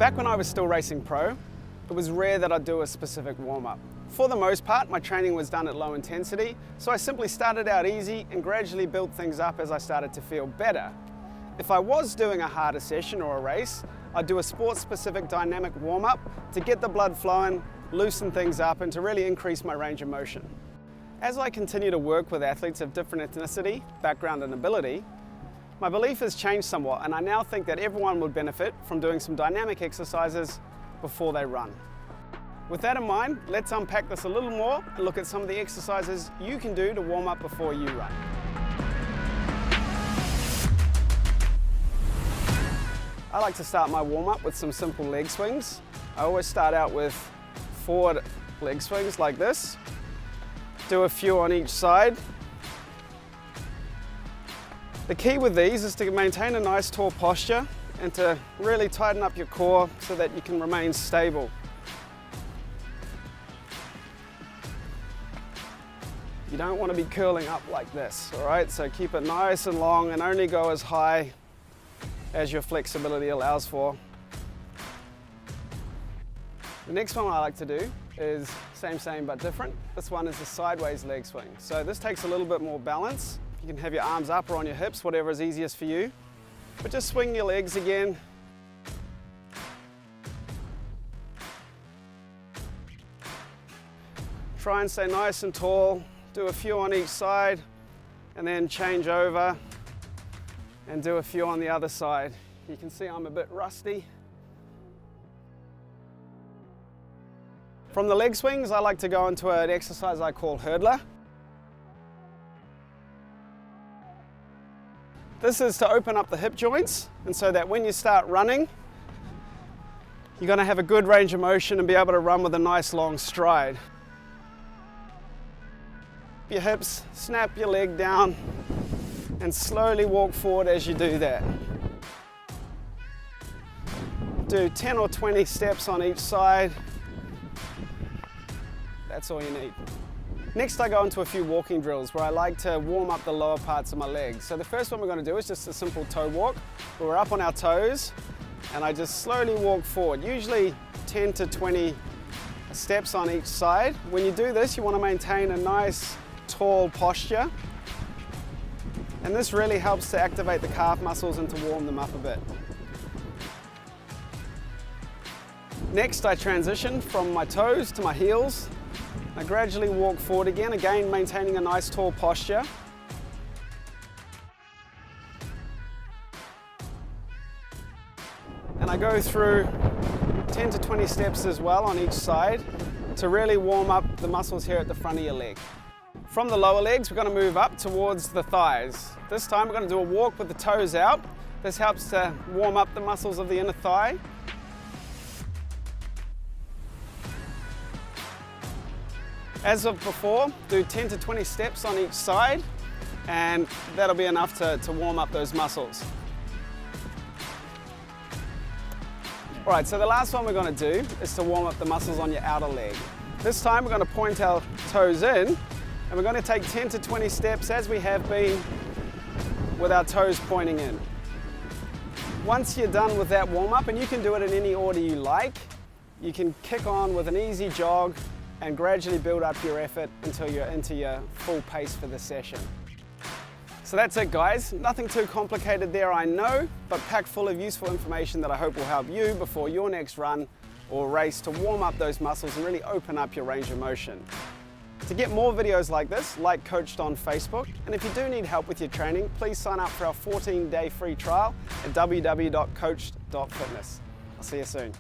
Back when I was still racing pro, it was rare that I'd do a specific warm-up. For the most part, my training was done at low intensity, so I simply started out easy and gradually built things up as I started to feel better. If I was doing a harder session or a race, I'd do a sport-specific dynamic warm-up to get the blood flowing, loosen things up, and to really increase my range of motion. As I continue to work with athletes of different ethnicity, background, and ability, my belief has changed somewhat, and I now think that everyone would benefit from doing some dynamic exercises before they run. With that in mind, let's unpack this a little more and look at some of the exercises you can do to warm up before you run. I like to start my warm-up with some simple leg swings. I always start out with forward leg swings like this. Do a few on each side. The key with these is to maintain a nice tall posture and to really tighten up your core so that you can remain stable. You don't want to be curling up like this, all right? So keep it nice and long and only go as high as your flexibility allows for. The next one I like to do is same but different. This one is the sideways leg swing. So this takes a little bit more balance. You can have your arms up or on your hips, whatever is easiest for you. But just swing your legs again. Try and stay nice and tall. Do a few on each side and then change over and do a few on the other side. You can see I'm a bit rusty. From the leg swings, I like to go into an exercise I call hurdler. This is to open up the hip joints, and so that when you start running, you're going to have a good range of motion and be able to run with a nice long stride. Your hips, snap your leg down, and slowly walk forward as you do that. Do 10 or 20 steps on each side. That's all you need. Next, I go into a few walking drills where I like to warm up the lower parts of my legs. So the first one we're going to do is just a simple toe walk, where we're up on our toes, and I just slowly walk forward, usually 10 to 20 steps on each side. When you do this, you want to maintain a nice, tall posture. And this really helps to activate the calf muscles and to warm them up a bit. Next, I transition from my toes to my heels. I gradually walk forward again maintaining a nice tall posture. And I go through 10 to 20 steps as well on each side to really warm up the muscles here at the front of your leg. From the lower legs, we're going to move up towards the thighs. This time we're going to do a walk with the toes out. This helps to warm up the muscles of the inner thigh. As of before, do 10 to 20 steps on each side, and that'll be enough to warm up those muscles. All right, so the last one we're going to do is to warm up the muscles on your outer leg. This time we're going to point our toes in, and we're going to take 10 to 20 steps as we have been with our toes pointing in. Once you're done with that warm up, and you can do it in any order you like, you can kick on with an easy jog and gradually build up your effort until you're into your full pace for the session. So that's it, guys. Nothing too complicated there, I know, but packed full of useful information that I hope will help you before your next run or race to warm up those muscles and really open up your range of motion. To get more videos like this, like Coached on Facebook, and if you do need help with your training, please sign up for our 14-day free trial at www.coached.fitness. I'll see you soon.